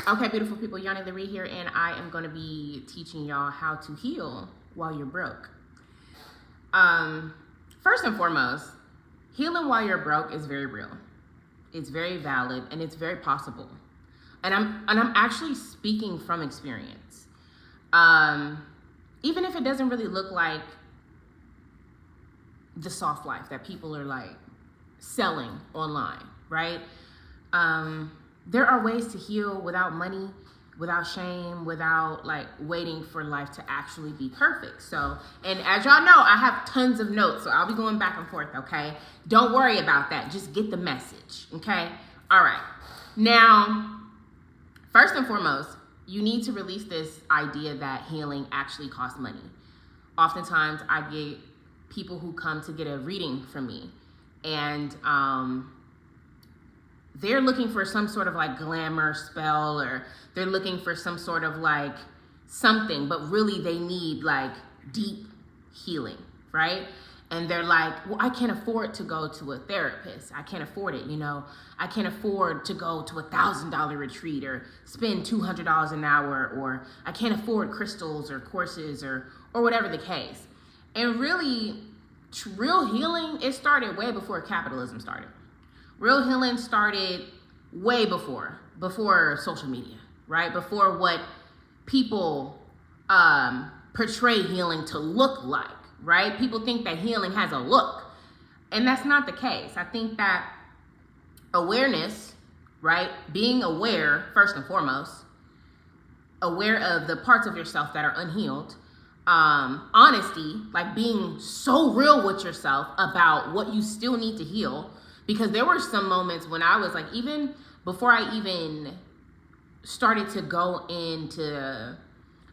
Okay, beautiful people, Yanni Laree here, and I am going to be teaching y'all how to heal while you're broke. First and foremost, healing while you're broke is very real. It's very valid, and it's very possible. And I'm actually speaking from experience. Even if it doesn't really look like the soft life that people are like selling online, right? There are ways to heal without money, without shame, without like waiting for life to actually be perfect. So, and as y'all know, I have tons of notes, so I'll be going back and forth, okay? Don't worry about that. Just get the message, okay? All right. Now, first and foremost, you need to release this idea that healing actually costs money. Oftentimes, I get people who come to get a reading from me, and they're looking for some sort of like glamour spell, or they're looking for some sort of like something, but really they need like deep healing, right? And they're like, well, I can't afford to go to a therapist. I can't afford it, you know. I can't afford to go to $1,000 retreat or spend $200 an hour, or I can't afford crystals or courses or whatever the case. And really, real healing, it started way before capitalism started. Real healing started way before social media, right? Before what people portray healing to look like, right? People think that healing has a look, and that's not the case. I think that awareness, right? Being aware, first and foremost, aware of the parts of yourself that are unhealed, honesty, like being so real with yourself about what you still need to heal. Because there were some moments when I was like, even before I even started to go into,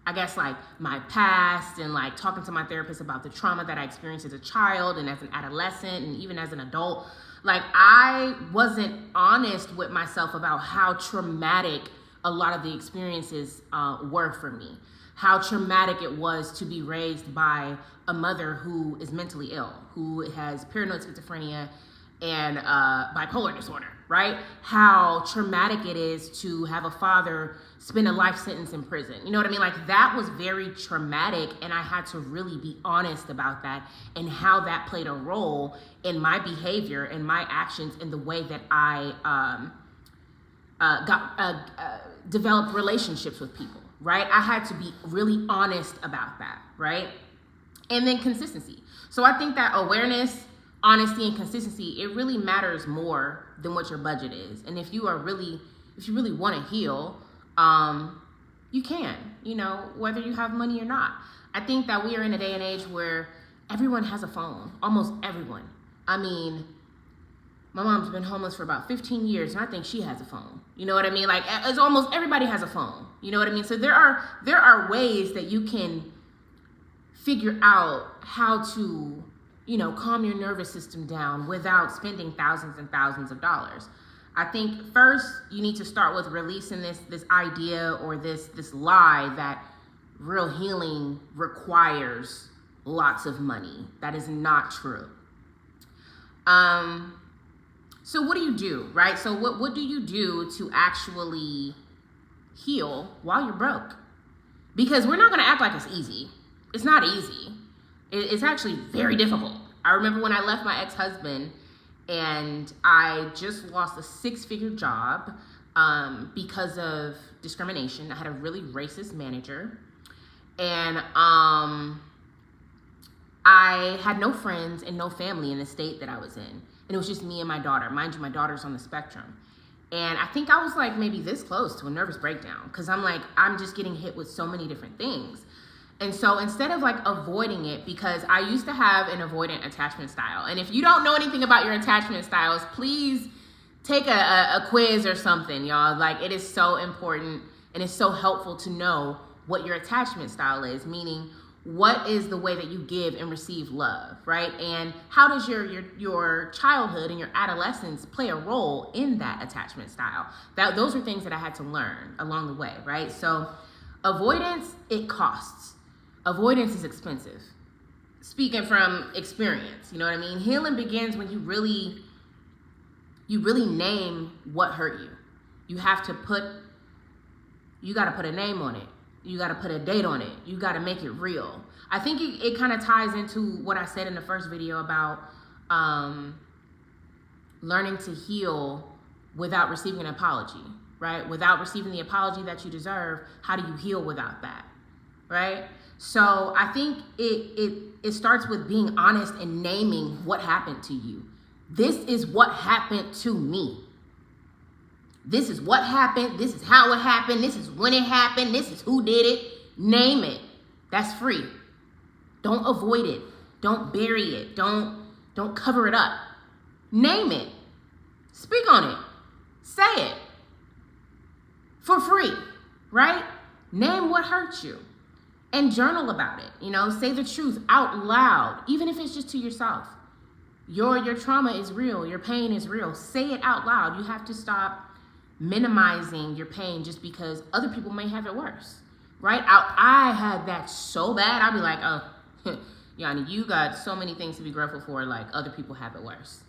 I guess, like my past and like talking to my therapist about the trauma that I experienced as a child and as an adolescent and even as an adult, like I wasn't honest with myself about how traumatic a lot of the experiences were for me. How traumatic it was to be raised by a mother who is mentally ill, who has paranoid schizophrenia and bipolar disorder, right? How traumatic it is to have a father spend a life sentence in prison. You know what I mean? Like that was very traumatic, and I had to really be honest about that and how that played a role in my behavior and my actions in the way that I developed relationships with people, right? I had to be really honest about that, right? And then consistency. So I think that awareness, honesty, and consistency, it really matters more than what your budget is. And if you really want to heal, you can, you know, whether you have money or not. I think that we are in a day and age where everyone has a phone, almost everyone. I mean, my mom's been homeless for about 15 years, and I think she has a phone. You know what I mean? Like, it's almost everybody has a phone. You know what I mean? So there are ways that you can figure out how to, you know, calm your nervous system down without spending thousands and thousands of dollars. I think first you need to start with releasing this idea or this lie that real healing requires lots of money. That is not true. So what do you do, right? So what do you do to actually heal while you're broke? Because we're not going to act like it's easy. It's not easy. It's actually very difficult. I remember when I left my ex-husband and I just lost a 6-figure job because of discrimination. I had a really racist manager, and I had no friends and no family in the state that I was in. And it was just me and my daughter. Mind you, my daughter's on the spectrum. And I think I was like maybe this close to a nervous breakdown, because I'm like, I'm just getting hit with so many different things. And so instead of like avoiding it, because I used to have an avoidant attachment style. And if you don't know anything about your attachment styles, please take a quiz or something, y'all. Like, it is so important and it's so helpful to know what your attachment style is, meaning what is the way that you give and receive love, right? And how does your childhood and your adolescence play a role in that attachment style? Those are things that I had to learn along the way, right? So avoidance, it costs. Avoidance is expensive. Speaking from experience, you know what I mean? Healing begins when you really name what hurt you. You have to put you got to put a name on it. You got to put a date on it. You got to make it real. I think it kind of ties into what I said in the first video about learning to heal without receiving an apology, right? Without receiving the apology that you deserve, how do you heal without that, right? So I think it starts with being honest and naming what happened to you. This is what happened to me. This is what happened. This is how it happened. This is when it happened. This is who did it. Name it. That's free. Don't avoid it. Don't bury it. Don't cover it up. Name it. Speak on it. Say it. For free, right? Name what hurt you and journal about it. You know, say the truth out loud, even if it's just to yourself. Your trauma is real. Your pain is real. Say it out loud. You have to stop minimizing your pain just because other people may have it worse, right? I had that so bad. I'd be like, oh, Yanni, you got so many things to be grateful for. Like, other people have it worse.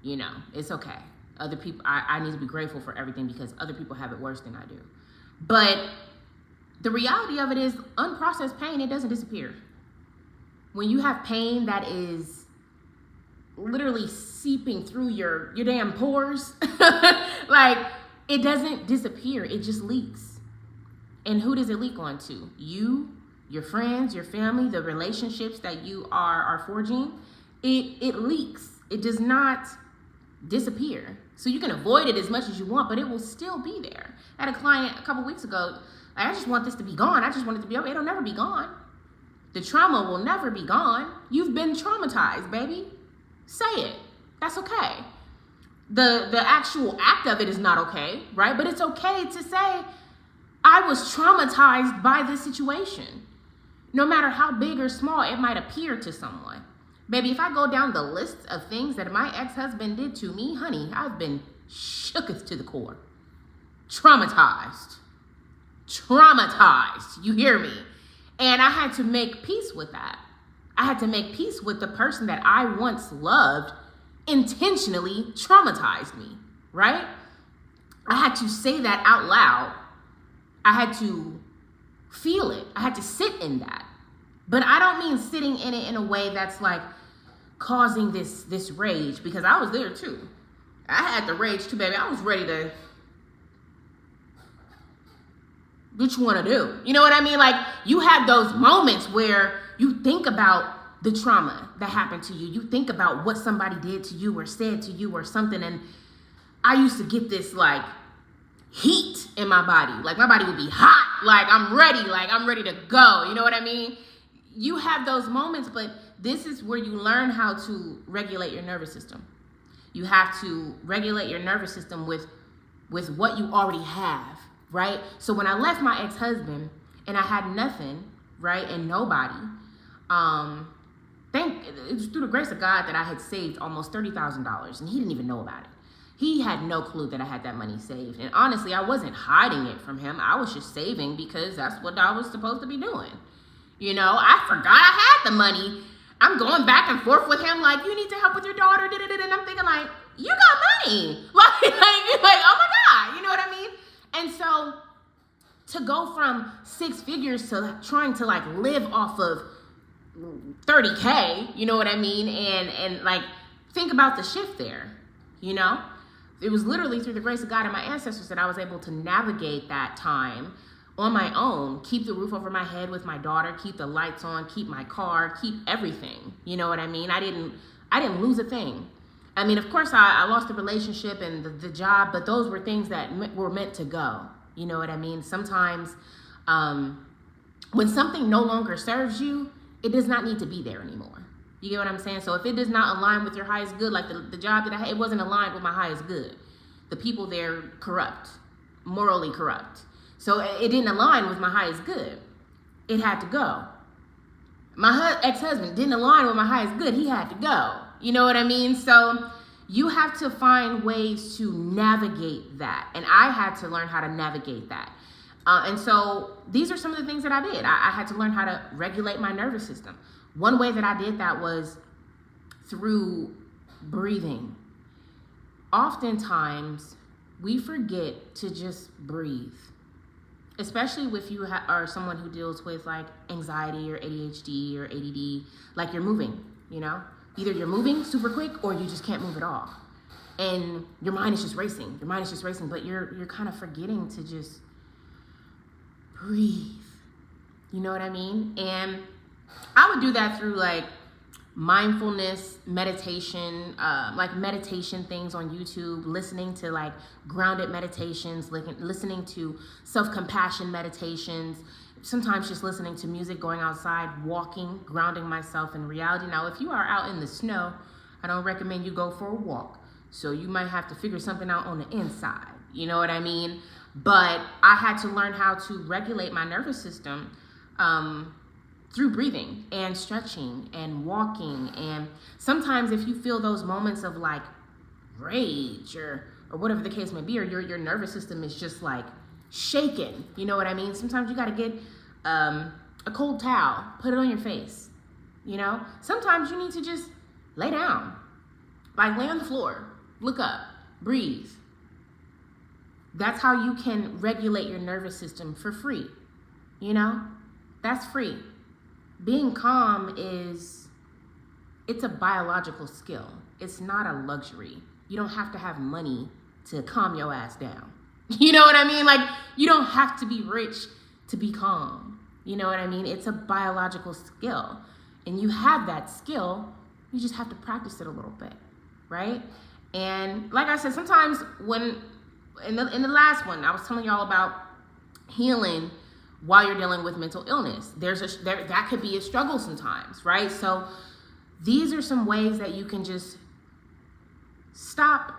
You know, it's okay. Other people, I need to be grateful for everything because other people have it worse than I do. But the reality of it is, unprocessed pain, it doesn't disappear. When you have pain that is literally seeping through your damn pores, like, it doesn't disappear. It just leaks. And who does it leak onto? You, your friends, your family, the relationships that you are forging. It leaks. It does not disappear. So you can avoid it as much as you want, but it will still be there. I had a client a couple weeks ago, I just want this to be gone. I just want it to be over. It'll never be gone. The trauma will never be gone. You've been traumatized, baby. Say it. That's okay. The actual act of it is not okay, right? But it's okay to say, I was traumatized by this situation. No matter how big or small it might appear to someone. Baby, if I go down the list of things that my ex-husband did to me, honey, I've been shooketh to the core. Traumatized. You hear me? And I had to make peace with that. I had to make peace with the person that I once loved intentionally traumatized me, right? I had to say that out loud. I had to feel it. I had to sit in that. But I don't mean sitting in it in a way that's like causing this rage, because I was there too. I had the rage too, baby. I was ready to, what you want to do? You know what I mean? Like, you have those moments where you think about the trauma that happened to you. You think about what somebody did to you or said to you or something. And I used to get this like heat in my body. Like, my body would be hot. Like, I'm ready to go. You know what I mean? You have those moments, but this is where you learn how to regulate your nervous system. You have to regulate your nervous system with what you already have, right? So when I left my ex-husband and I had nothing, right, and nobody, it was through the grace of God that I had saved almost $30,000, and he didn't even know about it. He had no clue that I had that money saved. And honestly, I wasn't hiding it from him. I was just saving because that's what I was supposed to be doing. You know, I forgot I had the money. I'm going back and forth with him like, you need to help with your daughter, and I'm thinking like, you got money. Like, oh my God, you know what I mean? And so to go from 6 figures to trying to like live off of 30K, you know what I mean? And like, think about the shift there, you know? It was literally through the grace of God and my ancestors that I was able to navigate that time on my own, keep the roof over my head with my daughter, keep the lights on, keep my car, keep everything. You know what I mean? I didn't lose a thing. I mean, of course, I lost the relationship and the job, but those were things that were meant to go. You know what I mean? Sometimes when something no longer serves you, it does not need to be there anymore. You get what I'm saying? So if it does not align with your highest good, like the job that I had, it wasn't aligned with my highest good. The people there corrupt, morally corrupt. So it didn't align with my highest good. It had to go. My ex-husband didn't align with my highest good. He had to go. You know what I mean? So you have to find ways to navigate that. And I had to learn how to navigate that. And so these are some of the things that I did. I had to learn how to regulate my nervous system. One way that I did that was through breathing. Oftentimes, we forget to just breathe. especially if you are someone who deals with like anxiety or ADHD or ADD, like you're moving, you know? Either you're moving super quick or you just can't move at all. And your mind is just racing. Your mind is just racing, but you're kind of forgetting to just breathe. You know what I mean? And I would do that through like mindfulness, meditation, like meditation things on YouTube, listening to like grounded meditations, listening to self-compassion meditations, sometimes just listening to music, going outside, walking, grounding myself in reality. Now, if you are out in the snow, I don't recommend you go for a walk. So you might have to figure something out on the inside. You know what I mean? But I had to learn how to regulate my nervous system through breathing and stretching and walking. And sometimes if you feel those moments of like rage or whatever the case may be, or your nervous system is just like shaken, you know what I mean? Sometimes you got to get a cold towel, put it on your face, you know? Sometimes you need to just lay down, like lay on the floor, look up, breathe. That's how you can regulate your nervous system for free, you know? That's free. Being calm it's a biological skill. It's not a luxury. You don't have to have money to calm your ass down. You know what I mean? Like, you don't have to be rich to be calm. You know what I mean? It's a biological skill. And you have that skill, you just have to practice it a little bit, right? And like I said, sometimes when, in the last one, I was telling y'all about healing while you're dealing with mental illness. That could be a struggle sometimes, right? So these are some ways that you can just stop,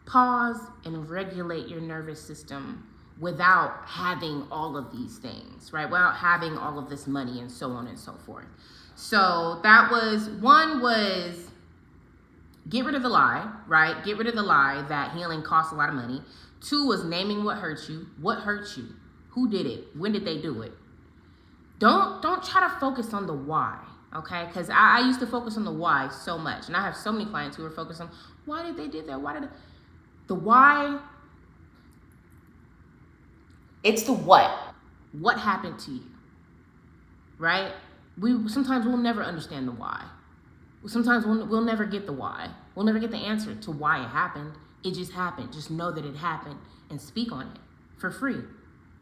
pause, and regulate your nervous system without having all of these things, right? Without having all of this money and so on and so forth. So that was, one was get rid of the lie, right? Get rid of the lie that healing costs a lot of money. 2 was naming what hurt you. What hurt you? Who did it? When did they do it? Don't try to focus on the why, okay? Because I used to focus on the why so much. And I have so many clients who are focused on, why did they do that? The why, it's the what. What happened to you, right? Sometimes we'll never understand the why. Sometimes we'll never get the why. We'll never get the answer to why it happened. It just happened. Just know that it happened and speak on it for free.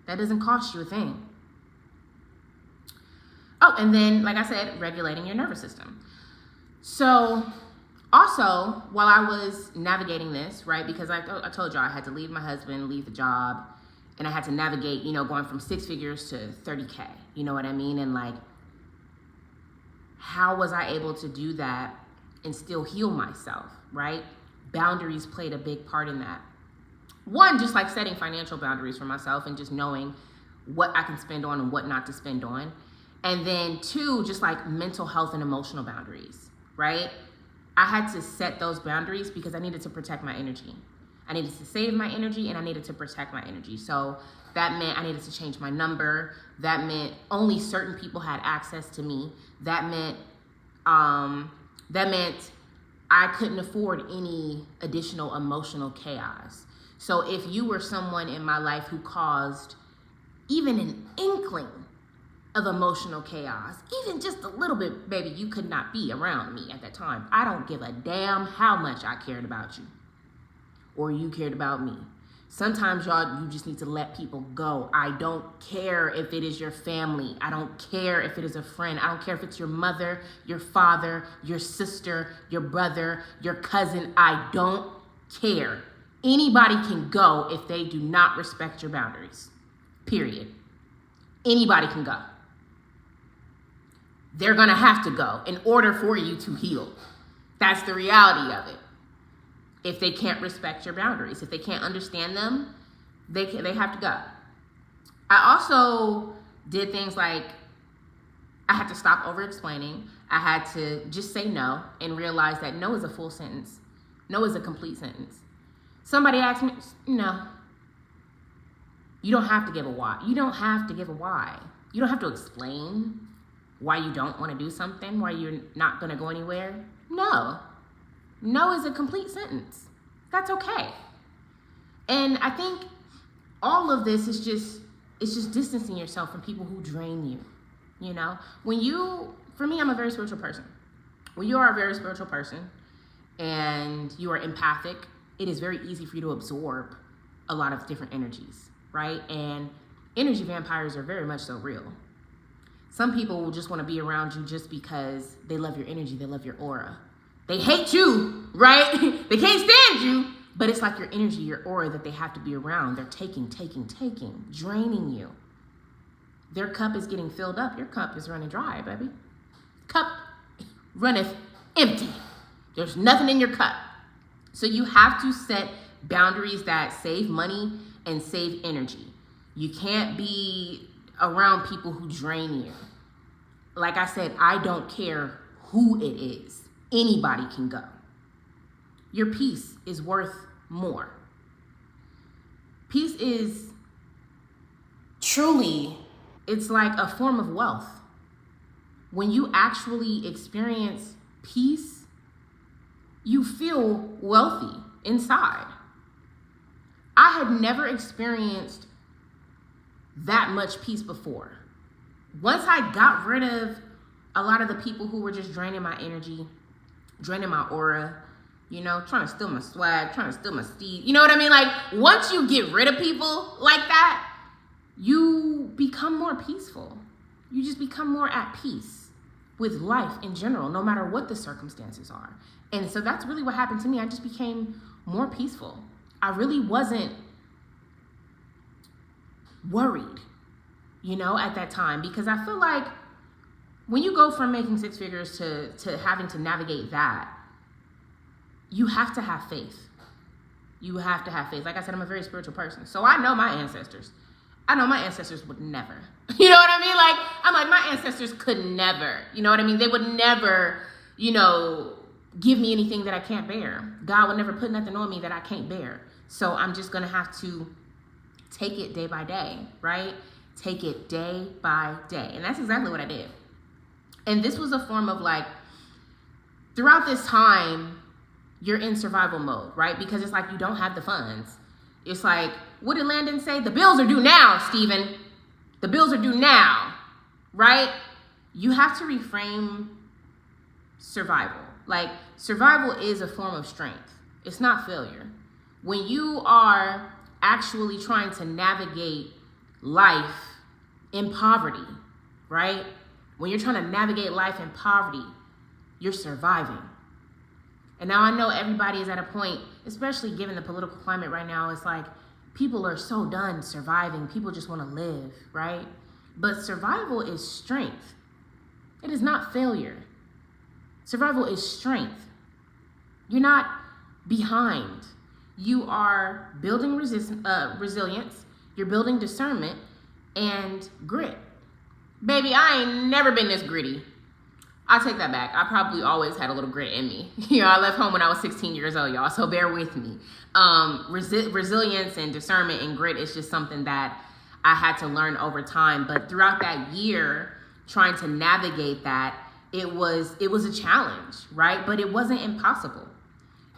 That doesn't cost you a thing. Oh, and then, like I said, regulating your nervous system. So also, while I was navigating this, right, because I told y'all I had to leave my husband, leave the job, and I had to navigate, you know, going from 6 figures to 30K, you know what I mean? And like, how was I able to do that and still heal myself, right? Boundaries played a big part in that. 1, just like setting financial boundaries for myself and just knowing what I can spend on and what not to spend on. And then 2, just like mental health and emotional boundaries, right? I had to set those boundaries because I needed to protect my energy. I needed to save my energy and I needed to protect my energy. So that meant I needed to change my number. That meant only certain people had access to me. That meant I couldn't afford any additional emotional chaos. So if you were someone in my life who caused even an inkling of emotional chaos, even just a little bit, baby, you could not be around me at that time. I don't give a damn how much I cared about you or you cared about me. Sometimes, y'all, you just need to let people go. I don't care if it is your family. I don't care if it is a friend. I don't care if it's your mother, your father, your sister, your brother, your cousin. I don't care. Anybody can go if they do not respect your boundaries, period. Anybody can go. They're gonna have to go in order for you to heal. That's the reality of it. If they can't respect your boundaries, if they can't understand them, they have to go. I also did things like I had to stop over-explaining. I had to just say no and realize that no is a full sentence. No is a complete sentence. Somebody asked me, no. You don't have to give a why. You don't have to give a why. You don't have to explain why you don't want to do something, why you're not going to go anywhere. No. No is a complete sentence. That's okay. And I think all of this is just it's just distancing yourself from people who drain you. You know, for me, I'm a very spiritual person. When you are a very spiritual person and you are empathic, it is very easy for you to absorb a lot of different energies, right? And energy vampires are very much so real. Some people will just want to be around you just because they love your energy, they love your aura. They hate you, right? They can't stand you, but it's like your energy, your aura that they have to be around. They're taking, draining you. Their cup is getting filled up. Your cup is running dry, baby. Cup runneth empty. There's nothing in your cup. So you have to set boundaries that save money and save energy. You can't be around people who drain you. Like I said, I don't care who it is. Anybody can go. Your peace is worth more. Peace is truly, it's like a form of wealth. When you actually experience peace, you feel wealthy inside. I had never experienced that much peace before. Once I got rid of a lot of the people who were just draining my energy, draining my aura, you know, trying to steal my swag, trying to steal my steed. You know what I mean? Like, once you get rid of people like that, you become more peaceful. You just become more at peace with life in general, no matter what the circumstances are. And so that's really what happened to me. I just became more peaceful. I really wasn't worried, you know, at that time, because I feel like when you go from making six figures to having to navigate that, you have to have faith. You have to have faith. Like I said, I'm a very spiritual person. So I know my ancestors. I know my ancestors would never. You know what I mean? Like, I'm like, my ancestors could never. You know what I mean? They would never, you know, give me anything that I can't bear. God would never put nothing on me that I can't bear. So I'm just going to have to take it day by day, right? Take it day by day. And that's exactly what I did. And this was a form of like, throughout this time, you're in survival mode, right? Because it's like you don't have the funds. It's like, what did Landon say? The bills are due now, Stephen. The bills are due now, right? You have to reframe survival. Like, survival is a form of strength. It's not failure. When you are actually trying to navigate life in poverty, right? When you're trying to navigate life in poverty, you're surviving. And now I know everybody is at a point, especially given the political climate right now, it's like people are so done surviving. People just want to live, right? But survival is strength. It is not failure. Survival is strength. You're not behind. You are building resilience. You're building discernment and grit. Baby, I ain't never been this gritty. I take that back. I probably always had a little grit in me. You know, I left home when I was 16 years old, y'all, so bear with me. Resilience and discernment and grit is just something that I had to learn over time. But throughout that year, trying to navigate that, it was a challenge, right? But it wasn't impossible.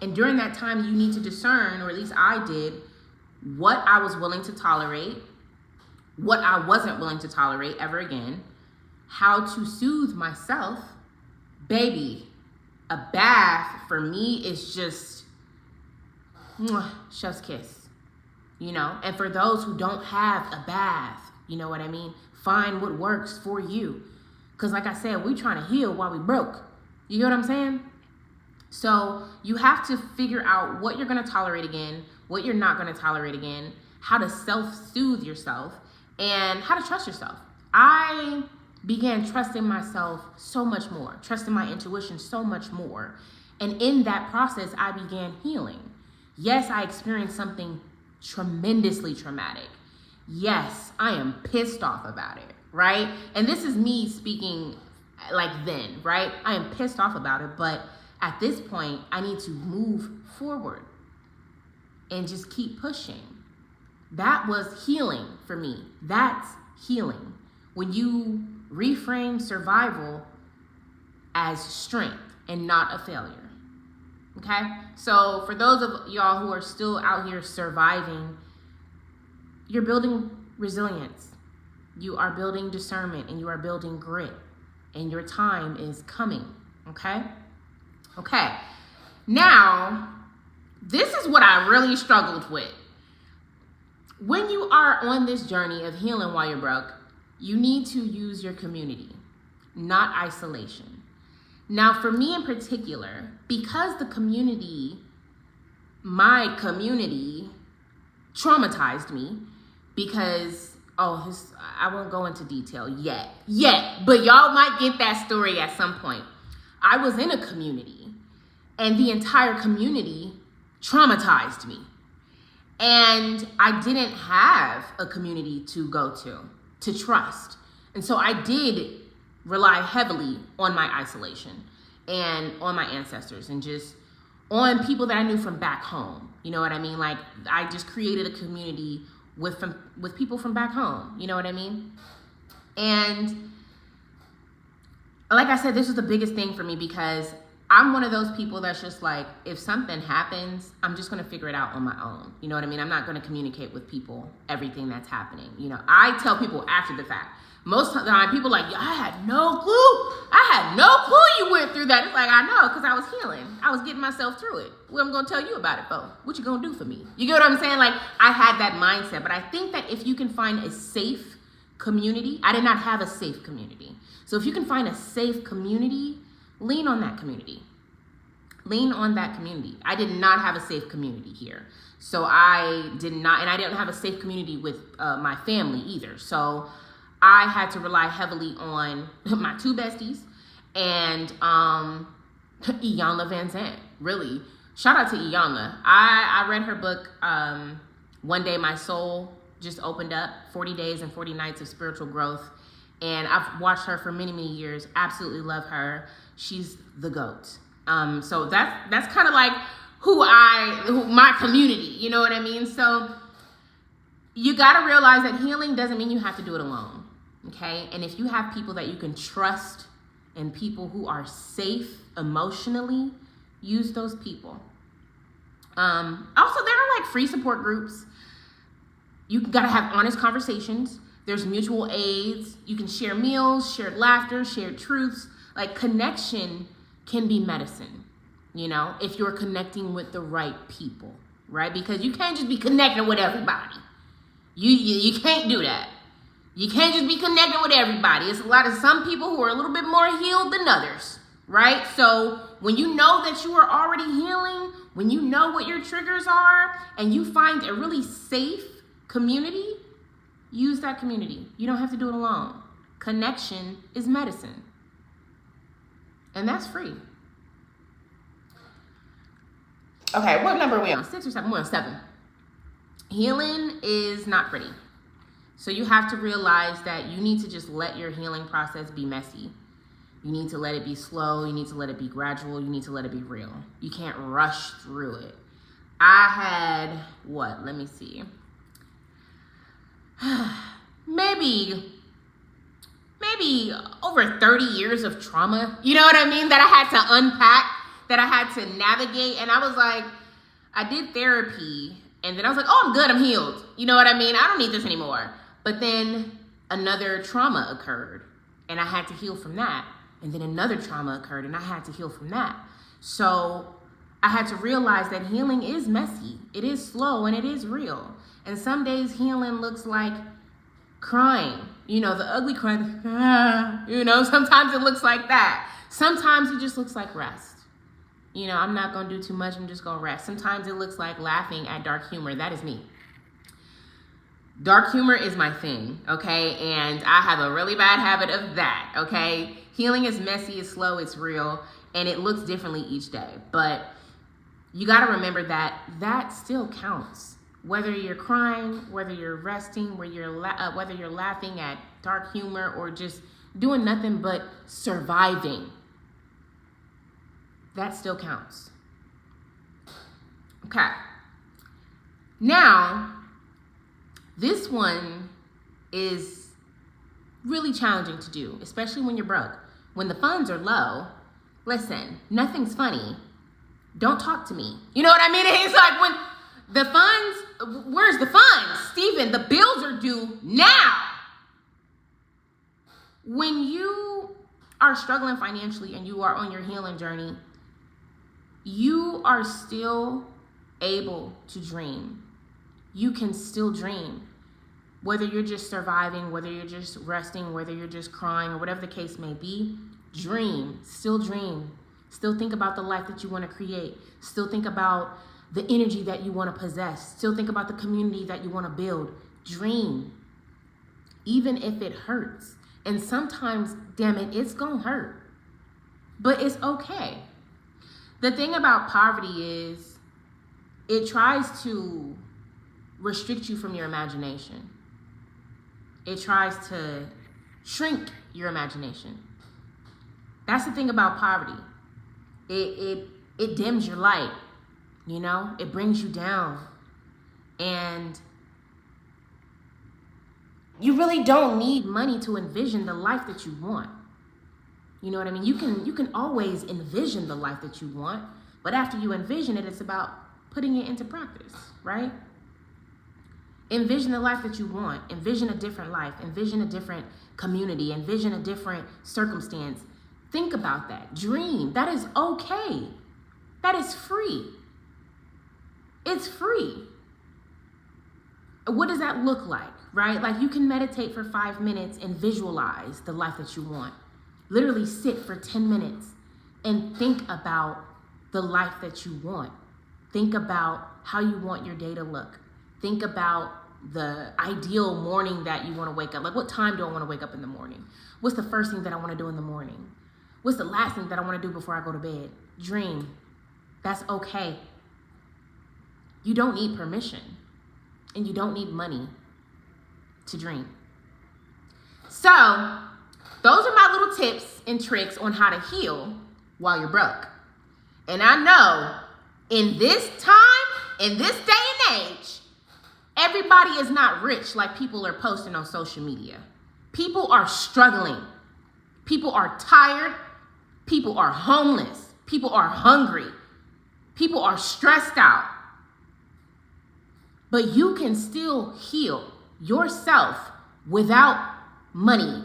And during that time, you need to discern, or at least I did, what I was willing to tolerate, what I wasn't willing to tolerate ever again, how to soothe myself. Baby, a bath for me is just chef's kiss, you know? And for those who don't have a bath, you know what I mean? Find what works for you. Because like I said, we trying to heal while we broke. You get what I'm saying? So you have to figure out what you're going to tolerate again, what you're not going to tolerate again, how to self-soothe yourself, and how to trust yourself. I began trusting myself so much more, trusting my intuition so much more. And in that process, I began healing. Yes, I experienced something tremendously traumatic. Yes, I am pissed off about it, right? And this is me speaking like then, right? I am pissed off about it, but at this point, I need to move forward and just keep pushing. That was healing for me. That's healing. When you reframe survival as strength and not a failure. Okay? So for those of y'all who are still out here surviving, you're building resilience. You are building discernment and you are building grit, and your time is coming. Okay? Okay. Now, this is what I really struggled with. When you are on this journey of healing while you're broke, you need to use your community, not isolation. Now, for me in particular, because my community traumatized me because, I won't go into detail yet, but y'all might get that story at some point. I was in a community and the entire community traumatized me. And I didn't have a community to go to trust. And so I did rely heavily on my isolation and on my ancestors and just on people that I knew from back home. You know what I mean? Like, I just created a community with people from back home. You know what I mean? And like I said, this was the biggest thing for me because I'm one of those people that's just like, if something happens, I'm just going to figure it out on my own. You know what I mean? I'm not going to communicate with people everything that's happening. You know, I tell people after the fact. Most of the time, people are like, I had no clue you went through that. It's like, I know, because I was healing. I was getting myself through it. What I'm going to tell you about it, for? What you going to do for me? You get what I'm saying? Like, I had that mindset. But I think that if you can find a safe community, I did not have a safe community. So if you can find a safe community, lean on that community. Lean on that community. I did not have a safe community here. So I did not, and I didn't have a safe community with my family either. So I had to rely heavily on my two besties and Iyanla Van Zandt. Really, shout out to Iyanla. I read her book, One Day My Soul just opened up, 40 Days and 40 Nights of Spiritual Growth. And I've watched her for many, many years. Absolutely love her. She's the GOAT. So that's kind of like my community, you know what I mean? So you got to realize that healing doesn't mean you have to do it alone, okay? And if you have people that you can trust and people who are safe emotionally, use those people. Also, there are like free support groups. You got to have honest conversations. There's mutual aids. You can share meals, shared laughter, shared truths. Like, connection can be medicine, you know, if you're connecting with the right people, right? Because you can't just be connecting with everybody. You can't do that. You can't just be connecting with everybody. It's some people who are a little bit more healed than others, right? So when you know that you are already healing, when you know what your triggers are, and you find a really safe community, use that community. You don't have to do it alone. Connection is medicine. And that's free. Okay, what number are we on? 6 or 7? We're on 7. Healing is not pretty. So you have to realize that you need to just let your healing process be messy. You need to let it be slow. You need to let it be gradual. You need to let it be real. You can't rush through it. I had, let me see. Maybe over 30 years of trauma, you know what I mean, that I had to unpack, that I had to navigate. And I was like, I did therapy, and then I was like, I'm good, I'm healed. You know what I mean? I don't need this anymore. But then another trauma occurred, and I had to heal from that. And then another trauma occurred, and I had to heal from that. So I had to realize that healing is messy. It is slow, and it is real. And some days healing looks like crying. You know, the ugly cry, you know, sometimes it looks like that. Sometimes it just looks like rest. You know, I'm not going to do too much. I'm just going to rest. Sometimes it looks like laughing at dark humor. That is me. Dark humor is my thing, okay? And I have a really bad habit of that, okay? Healing is messy, it's slow, it's real, and it looks differently each day. But you got to remember that that still counts. Whether you're crying, whether you're resting, whether you're laughing at dark humor, or just doing nothing but surviving, that still counts. Okay. Now, this one is really challenging to do, especially when you're broke. When the funds are low, listen, nothing's funny. Don't talk to me. You know what I mean? It's like when the funds, where's the funds? Stephen, the bills are due now. When you are struggling financially and you are on your healing journey, you are still able to dream. You can still dream. Whether you're just surviving, whether you're just resting, whether you're just crying, or whatever the case may be, dream. Still dream. Still think about the life that you want to create. Still think about the energy that you want to possess. Still think about the community that you want to build. Dream. Even if it hurts. And sometimes, damn it, it's gonna hurt. But it's okay. The thing about poverty is it tries to restrict you from your imagination. It tries to shrink your imagination. That's the thing about poverty. It dims your light, you know? It brings you down. And you really don't need money to envision the life that you want. You know what I mean? You can always envision the life that you want, but after you envision it, it's about putting it into practice, right? Envision the life that you want. Envision a different life. Envision a different community. Envision a different circumstance. Think about that. Dream. That is okay. That is free. It's free. What does that look like, right? Like you can meditate for 5 minutes and visualize the life that you want. Literally sit for 10 minutes and think about the life that you want. Think about how you want your day to look. Think about the ideal morning that you want to wake up. Like, what time do I want to wake up in the morning? What's the first thing that I want to do in the morning? What's the last thing that I want to do before I go to bed? Dream. That's okay. You don't need permission, and you don't need money to dream. So, those are my little tips and tricks on how to heal while you're broke. And I know in this time, in this day and age, everybody is not rich like people are posting on social media. People are struggling. People are tired. People are homeless. People are hungry. People are stressed out. But you can still heal yourself without money,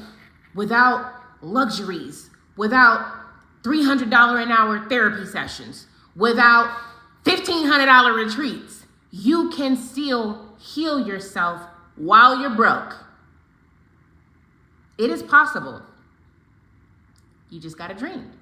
without luxuries, without $300 an hour therapy sessions, without $1,500 retreats. You can still heal yourself while you're broke. It is possible. You just got to dream.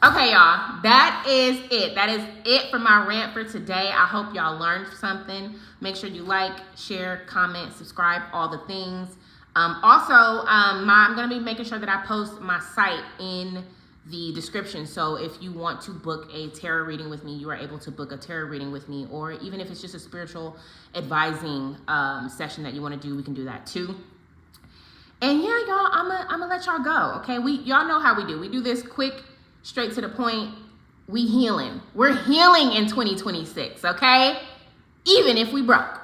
Okay, y'all, that is it. That is it for my rant for today. I hope y'all learned something. Make sure you like, share, comment, subscribe, all the things. I'm going to be making sure that I post my site in the description. So if you want to book a tarot reading with me, you are able to book a tarot reading with me. Or even if it's just a spiritual advising session that you want to do, we can do that too. And yeah, y'all, I'm gonna let y'all go, okay? Y'all know how we do. We do this quick, straight to the point. We healing. We're healing in 2026, okay? Even if we broke.